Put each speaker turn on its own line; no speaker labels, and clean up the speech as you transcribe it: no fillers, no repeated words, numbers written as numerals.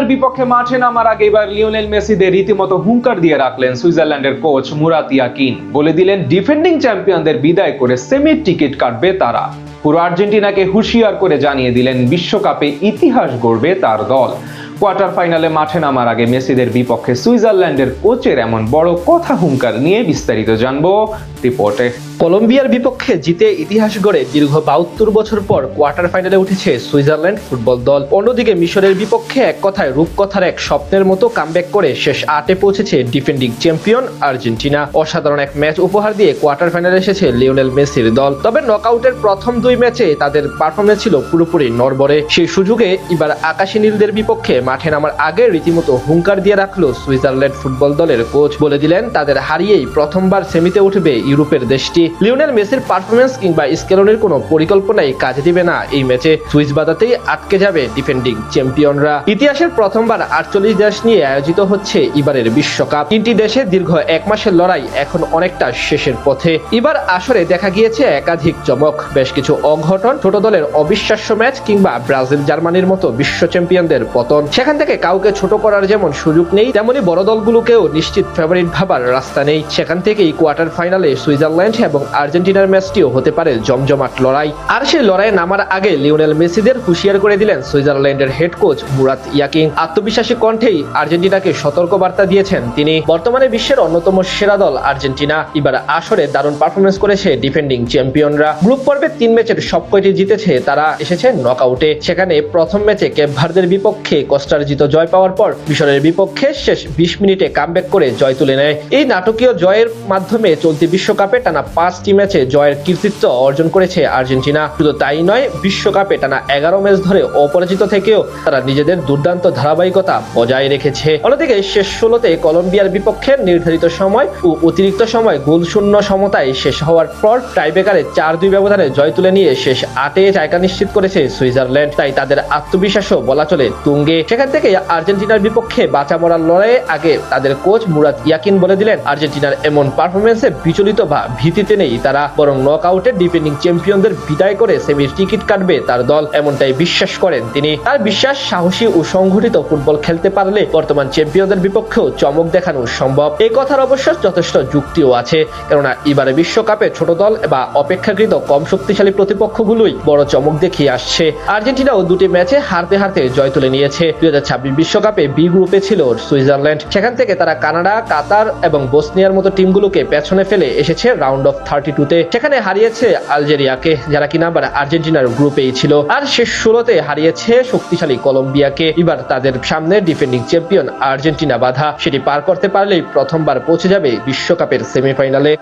কলম্বিয়ার বিপক্ষে মাঠে নামার আগে এবার লিওনেল মেসিদের রীতিমতো হুঙ্কার দিয়ে রাখলেন সুইজারল্যান্ডের কোচ মুরাত ইয়াকিন। বলে দিলেন ডিফেন্ডিং চ্যাম্পিয়নদের বিদায় করে সেমির টিকিট কাটবে তারা। পুরো আর্জেন্টিনাকে হুঁশিয়ার করে জানিয়ে দিলেন বিশ্বকাপে ইতিহাস গড়বে তার দল। কোয়ার্টার ফাইনালে মাঠে নামার আগে মেসিদের বিপক্ষে সুইজারল্যান্ডের কোচের এমন বড় কথা হুঙ্কার নিয়ে বিস্তারিত জানবো রিপোর্টে।
কলম্বিয়ার বিপক্ষে জিতে ইতিহাস গড়ে দীর্ঘ ৭২ বছর পর কোয়ার্টার ফাইনালে উঠেছে সুইজারল্যান্ড ফুটবল দল। অন্যদিকে মিশরের বিপক্ষে এক কথায় রূপকথার এক স্বপ্নের মতো কামব্যাক করে শেষ ৮-এ পৌঁছেছে ডিফেন্ডিং চ্যাম্পিয়ন আর্জেন্টিনা। অসাধারণ এক ম্যাচ উপহার দিয়ে কোয়ার্টার ফাইনালে এসেছে লিওনেল মেসির দল। তবে নকআউটের প্রথম ২ ম্যাচে তাদের পারফরমেন্স ছিল পুরোপুরি নড়বড়ে। সেই সুযোগে এবার আকাশী নীলদের বিপক্ষে মাঠে নামার আগে রীতিমতো হুঙ্কার দিয়ে রাখলো সুইজারল্যান্ড ফুটবল দলের কোচ। বলে দিলেন তাদের হারিয়েই প্রথমবার সেমিতে উঠবে ইউরোপের দেশটি। লিওনেল মেসির পারফরমেন্স কিংবা স্কেলনের কোনো পরিকল্পনাই কাজ দিবে না এই ম্যাচে। সুইচ বাধাতেই আটকে যাবে ডিফেন্ডিং চ্যাম্পিয়নরা। ইতিহাসের প্রথমবার ৪৮ দেশ নিয়ে আয়োজিত হচ্ছে এবারের বিশ্বকাপ। ৩টি দেশে দীর্ঘ ১ মাসের লড়াই এখন অনেকটা শেষের পথে। এবার আসরে দেখা গিয়েছে একাধিক চমক, বেশ কিছু অঘটন, ছোট দলের অবিশ্বাস্য ম্যাচ কিংবা ব্রাজিল জার্মানির মতো বিশ্ব চ্যাম্পিয়নদের পতন। সেখান থেকে কাউকে ছোট করার যেমন সুযোগ নেই, তেমনি বড় দলগুলোকেও নিশ্চিত ফেভারিট ভাবার রাস্তা নেই। সেখান থেকেই কোয়ার্টার ফাইনালে সুইজারল্যান্ড এবং আর্জেন্টিনার ম্যাচটিও হতে পারে জমজমাট লড়াই। আর সেই লড়াইয়ে নামার আগে লিওনেল মেসিদের হুঁশিয়ার করে দিলেন সুইজারল্যান্ডের হেড কোচ মুরাত ইয়াকিন। আত্মবিশ্বাসী কণ্ঠেই আর্জেন্টিনাকে সতর্ক বার্তা দিয়েছেন তিনি। বর্তমানে বিশ্বের অন্যতম সেরা দল আর্জেন্টিনা। এবার আসরে দারুণ পারফরমেন্স করেছে ডিফেন্ডিং চ্যাম্পিয়নরা। গ্রুপ পর্বে ৩ ম্যাচের সবকয়টি জিতেছে তারা, এসেছে নকআউটে। সেখানে প্রথম ম্যাচে কেপ ভার্দের বিপক্ষে কষ্টার্জিত জয় পাওয়ার পর মিশরের বিপক্ষে শেষ ২০ মিনিটে কামব্যাক করে জয় তুলে নেয়। এই নাটকীয় জয়ের মাধ্যমে চলতি বিশ্বকাপে টানা ৫টি ম্যাচে জয়ের কৃতিত্ব অর্জন করেছে আর্জেন্টিনা। শুধু তাই নয়, বিশ্বকাপে টানা ১১ ম্যাচ ধরে অপরাজিত থেকেও তারা নিজেদের দুর্দান্ত ধারাবাহিকতা বজায় রেখেছে। অন্যদিকে শেষ ১৬তে কলম্বিয়ার বিপক্ষে নির্ধারিত সময় ও অতিরিক্ত সময় গোলশূন্য সমতায় শেষ হওয়ার পর টাইব্রেকারে ৪-২ ব্যবধানে জয় তুলে নিয়ে শেষ ৮-এ জায়গা নিশ্চিত করেছে সুইজারল্যান্ড। তাই তাদের আত্মবিশ্বাসও বলা চলে তুঙ্গে। সেখান থেকে আর্জেন্টিনার বিপক্ষে বাঁচা মরার লড়াইয়ে আগে তাদের কোচ মুরাত ইয়াকিন বলে দিলেন আর্জেন্টিনার এমন পারফরমেন্সে বিচলিত বা ভীতিতে নেই তারা, বরং নকআউটে ডিফেন্ডিং চ্যাম্পিয়নদের বিদায় করে সেমির টিকিট কাটবে তার দল, এমনটাই বিশ্বাস করেন তিনি। তার বিশ্বাস, সাহসী ও সংগঠিত ফুটবল খেলতে পারলে বর্তমান চ্যাম্পিয়নদের বিপক্ষেও চমক দেখানো সম্ভব। এই কথার অবশ্য যথেষ্ট যুক্তিও আছে, কেননা এবারে বিশ্বকাপে ছোট দল বা অপেক্ষাকৃত কম শক্তিশালী প্রতিপক্ষগুলোই বড় চমক দেখিয়ে আসছে। আর্জেন্টিনাও ২টি ম্যাচে হারতে হারতে জয় তুলে নিয়েছে। ২০২৬ বিশ্বকাপে বি গ্রুপে ছিল সুইজারল্যান্ড। সেখান থেকে তারা কানাডা, কাতার এবং বসনিয়ার মতো টিমগুলোকে পেছনে ফেলে এসেছে রাউন্ড অফ 32-তে। সেখানে হারিয়েছে আলজেরিয়াকে, যারা কিনা আবার আর্জেন্টিনার গ্রুপেই ছিল। আর শেষ ১৬তে হারিয়েছে শক্তিশালী কলম্বিয়াকে। এবার তাদের সামনে ডিফেন্ডিং চ্যাম্পিয়ন আর্জেন্টিনা বাধা। সেটি পার করতে পারলেই প্রথমবার পৌঁছে যাবে বিশ্বকাপের সেমিফাইনালে।